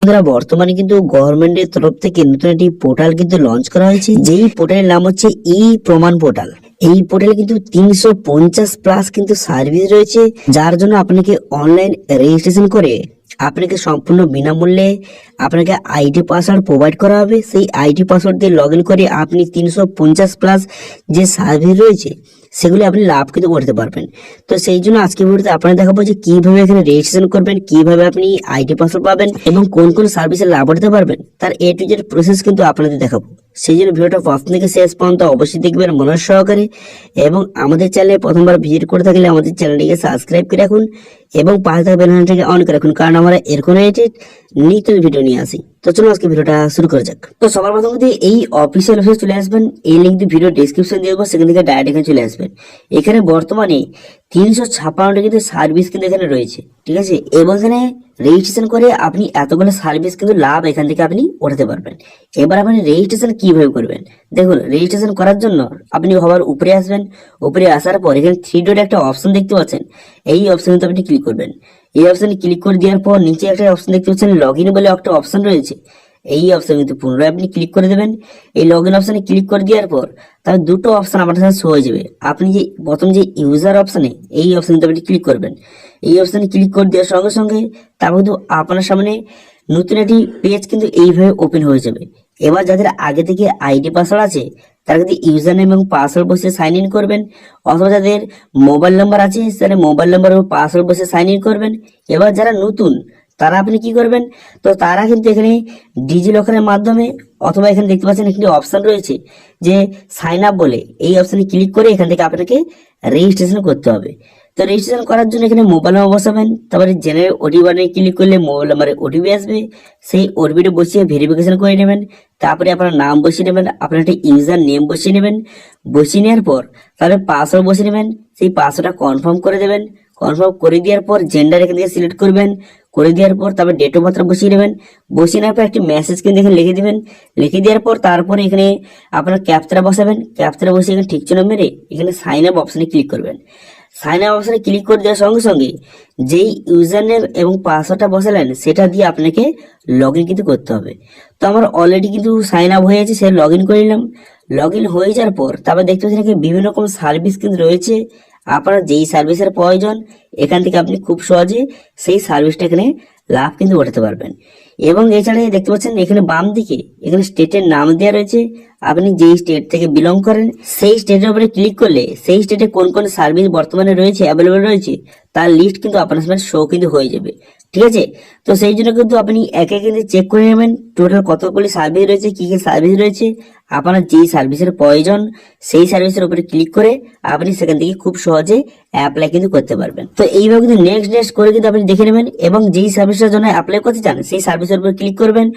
বন্ধুরা, বর্তমানে কিন্তু গভর্নমেন্টের তরফ থেকে নতুন একটি পোর্টাল কিন্তু লঞ্চ করা হয়েছে, যেই পোর্টালের নাম হচ্ছে ই প্রমাণ পোর্টাল। এই পোর্টালে কিন্তু 350+ কিন্তু সার্ভিস রয়েছে, যার জন্য আপনাকে অনলাইন রেজিস্ট্রেশন করে আপনাকে সম্পূর্ণ বিনামূল্যে আপনাকে আইডি পাসওয়ার্ড প্রোভাইড করা হবে। সেই আইডি পাসওয়ার্ড দিয়ে লগ ইন করে আপনি 350+ যে সার্ভিস রয়েছে সেগুলি আপনি লাভ কিন্তু করতে পারবেন। তো সেই জন্য আজকে ভিডিওতে আপনারা দেখাবো যে কিভাবে এখানে রেজিস্ট্রেশন করবেন, কিভাবে আপনি আইডি পাসওয়ার্ড পাবেন এবং কোন কোন সার্ভিসের লাভ করতে পারবেন, তার A to Z প্রসেস কিন্তু আপনাদের দেখাবো। সেই জন্য ভিডিওটা প্রথম থেকে শেষ পর্যন্ত অবশ্যই দেখবেন মনোযোগ সহকারে, এবং আমাদের চ্যানেলে প্রথমবার ভিজিট করে থাকলে আমাদের চ্যানেলটিকে সাবস্ক্রাইব করে রাখুন এবং পাশে থাকা বেল আইকনটাকে অন করে রাখুন, কারণ আমরা এরকম নিত্য ভিডিও নিয়ে আসি। তো চলুন আজকে ভিডিওটা শুরু করা যাক। তো সবার প্রথম এই অফিসিয়াল ওয়েবসাইটে চলে আসবেন, এই লিঙ্কটি ভিডিও ডেসক্রিপশন দিয়ে দেবো, সেখান থেকে ডাইরেক্ট এখানে চলে আসবেন। এখানে বর্তমানে 356টা কিন্তু সার্ভিস কিন্তু এখানে রয়েছে, ঠিক আছে। এবং এখানে রেজিস্ট্রেশন করে আপনি এতগুলো সার্ভিস কিন্তু লাভ এখান থেকে আপনি উঠাতে পারবেন। এবার আপনি রেজিস্ট্রেশন কিভাবে করবেন দেখুন। রেজিস্ট্রেশন করার জন্য আপনি সবার উপরে আসবেন, উপরে আসার পর এখানে 3 ডট একটা অপশন দেখতে পাচ্ছেন, এই অপশনে আপনি ক্লিক করবেন। এই অপশনে ক্লিক করে দেওয়ার পর নিচে একটা অপশন দেখতে পাচ্ছেন লগ ইন বলে একটা অপশন রয়েছে, এই অপশন কিন্তু পুনরায় আপনি ক্লিক করে দেবেন। এই লগ ইন অপশনে ক্লিক করে দেওয়ার পর তার দুটো অপশন আপনার সাথে শো হয়ে যাবে। আপনি যে প্রথম যে ইউজার অপশনে, এই অপশনে আপনি ক্লিক করবেন। এই অপশনে ক্লিক করে দেওয়ার সঙ্গে সঙ্গে তারপর কিন্তু আপনার সামনে নতুন একটি পেজ কিন্তু এইভাবে ওপেন হয়ে যাবে। এবার যাদের আগে থেকে আইডি পাসওয়ার্ড আছে তারা কিন্তু ইউজার নেম এবং পাসওয়ার্ড বসে সাইন ইন করবেন, অথবা যাদের মোবাইল নাম্বার আছে তারা মোবাইল নাম্বার এবং পাসওয়ার্ড বসে সাইন ইন করবেন। এবার যারা নতুন তারা আপনি কি করবেন, তো তারা কিন্তু এখানে ডিজি লকারের মাধ্যমে, অথবা এখানে দেখতে পাচ্ছেন একটি অপশন রয়েছে যে সাইন আপ বলে, এই অপশনে ক্লিক করে এখান থেকে আপনাকে রেজিস্ট্রেশন করতে হবে। তো রেজিস্ট্রেশন করার জন্য এখানে মোবাইল নাম্বার বসাবেন, তারপরে জেনারেল ওটিপি বাটনে ক্লিক করলে মোবাইল নাম্বারে ওটিপি আসবে, সেই ওটিপিটা বসিয়ে ভেরিফিকেশন করে নেবেন। তারপরে আপনার নাম বসিয়ে নেবেন, আপনার একটা ইউজার নেম বসিয়ে নেবেন। বসিয়ে নেওয়ার পর তারপরে পাসওয়ার্ড বসিয়ে নেবেন, সেই পাসওয়ার্ডটা কনফার্ম করে দেবেন। কনফার্ম করে দেওয়ার পর জেন্ডার এখান থেকে সিলেক্ট করবেন, করে দেওয়ার পর তারপর ডেট অফ বার্থ বসিয়ে নেবেন। বসিয়ে নেওয়ার পর একটি মেসেজ কিন্তু এখানে লিখে দিবেন। লিখে দেওয়ার পর তারপরে এখানে আপনার ক্যাপচাটা বসাবেন, ক্যাপচাটা বসে এখানে ঠিক চিহ্ন মেরে এখানে সাইন আপ অপশনে ক্লিক করবেন। সাইন আপ অপশনে ক্লিক করে দেওয়ার সঙ্গে সঙ্গে যেই ইউজার নেম এবং পাসওয়ার্ডটা বসালেন সেটা দিয়ে আপনাকে লগ ইন কিন্তু করতে হবে। তো আমার অলরেডি কিন্তু সাইন আপ হয়ে আছে, সে লগ ইন করে নিলাম। লগ ইন হয়ে যাওয়ার পর তারপর দেখতে পাচ্ছেন এখানে বিভিন্ন রকম সার্ভিস কিন্তু রয়েছে। আপনার যেই সার্ভিসের প্রয়োজন এখান থেকে আপনি খুব সহজে সেই সার্ভিসটা এখানে লাভ কিন্তু উঠাতে পারবেন। এবং এছাড়া দেখতে পাচ্ছেন এখানে বাম দিকে এখানে স্টেটের নাম দেওয়া রয়েছে, আপনি যেই স্টেট থেকে বিলং করেন সেই স্টেটের উপরে ক্লিক করলে সেই স্টেটে কোন কোন সার্ভিস বর্তমানে রয়েছে, অ্যাভেলেবেল রয়েছে, তার লিস্ট কিন্তু আপনার সামনে শো কিন্তু হয়ে যাবে, ঠিক আছে। তো সেই জন্য কিন্তু আপনি একে কিন্তু চেক করে নেবেন টোটাল কতগুলি সার্ভিস রয়েছে, কি কি সার্ভিস রয়েছে। আপনার যেই সার্ভিসের প্রয়োজন সেই সার্ভিসের উপরে ক্লিক করে আপনি সেখান থেকে খুব সহজে অ্যাপ্লাই কিন্তু করতে পারবেন। তো এইভাবে কিন্তু নেক্সট করে কিন্তু আপনি দেখে নেবেন, এবং যেই সার্ভিসের জন্য অ্যাপ্লাই করতে চান সেই সার্ভিসের উপরে ক্লিক করবেন।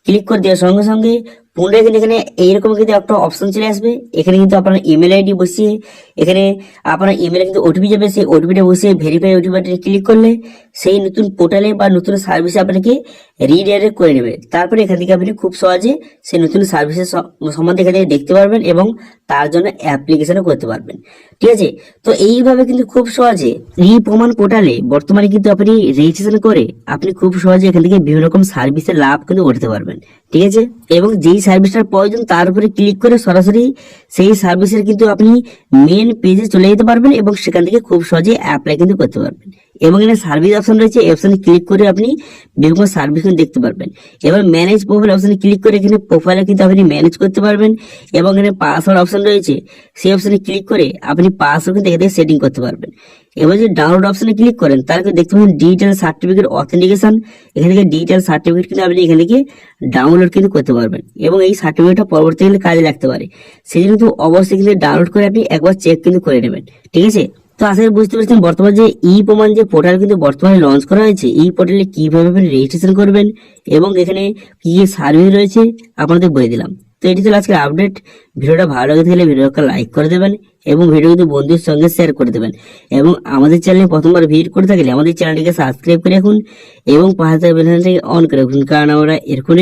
ক্লিক করে দেওয়ার সঙ্গে সঙ্গে পুনরায় কিন্তু এখানে এইরকম কিন্তু একটা অপশন চলে আসবে। এখানে কিন্তু আপনার ইমেল আইডি বসিয়ে এখানে আপনার ইমেলে কিন্তু ওটিপি যাবে, সেই ওটিপিটা বসিয়ে ভেরিফাই ওটিপিটা ক্লিক করলে সেই নতুন পোর্টালে বা নতুন সার্ভিসে আপনাকে রিডাইরেক্ট করে নেবে। তারপরে এখান থেকে আপনি খুব সহজে সেই নতুন সার্ভিসের সম্বন্ধে এখানে দেখতে পারবেন এবং তার জন্য অ্যাপ্লিকেশনও করতে পারবেন, ঠিক আছে। তো এইভাবে কিন্তু খুব সহজে ই প্রমাণ পোর্টালে বর্তমানে কিন্তু আপনি রেজিস্ট্রেশন করে আপনি খুব সহজে এখান থেকে বিভিন্ন রকম সার্ভিসের লাভ কিন্তু উঠাতে পারবেন, ঠিক আছে। এবং যেই সার্ভিসটার প্রয়োজন তার উপরে ক্লিক করে সরাসরি সেই সার্ভিসের কিন্তু আপনি মেন পেজে চলে যেতে পারবেন এবং সেখান থেকে খুব সহজে অ্যাপ্লাই কিন্তু করতে পারবেন। এবং এখানে সার্ভিস অপশন রয়েছে, এই অপশনে ক্লিক করে আপনি বিভিন্ন সার্ভিস কিন্তু দেখতে পারবেন। এবার ম্যানেজ প্রোফাইল অপশনে ক্লিক করে এখানে প্রোফাইলে কিন্তু আপনি ম্যানেজ করতে পারবেন। এবং এখানে পাসওয়ার্ড অপশন রয়েছে, সেই অপশনে ক্লিক করে আপনি পাসওয়ার্ড কিন্তু এখানে সেটিং করতে পারবেন। এবার যদি ডাউনলোড অপশনে ক্লিক করেন তাহলে দেখতে পাবেন ডিজিটাল সার্টিফিকেট অথেন্টিকেশন, এখান থেকে ডিজিটাল সার্টিফিকেট কিন্তু আপনি এখান থেকে ডাউনলোড কিন্তু করতে পারবেন এবং এই সার্টিফিকেটটা পরবর্তীকালে কাজে লাগতে পারে। সেই জন্য কিন্তু অবশ্যই কিন্তু ডাউনলোড করে আপনি একবার চেক কিন্তু করে নেবেন, ঠিক আছে। তো আশা করি বুঝতে পারছেন বর্তমানে যে ই প্রমাণ যে পোর্টাল কিন্তু বর্তমানে লঞ্চ করা হয়েছে, এই পোর্টালে কিভাবে আপনি রেজিস্ট্রেশন করবেন এবং এখানে কি কি সার্ভিস রয়েছে আপনাদের বলে দিলাম। তো এটি ছিল আজকের আপডেট। ভিডিওটা ভালো লাগে থাকলে ভিডিওটা লাইক করে দেবেন এবং ভিডিও কিন্তু বন্ধুদের সঙ্গে শেয়ার করে দেবেন। এবং আমাদের চ্যানেলে প্রথমবার ভিজিট করে থাকলে আমাদের চ্যানেলটিকে সাবস্ক্রাইব করে রাখুন এবং পাশে থাকা বেল আইকনটাকে অন করে রাখুন, কারণ আমরা এরকম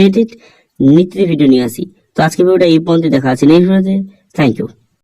নিত্য ভিডিও নিয়ে আসি। তো আজকে ভিডিওটা এই পর্যন্ত, দেখা আছে নেক্সট ভিডিওতে। Thank you.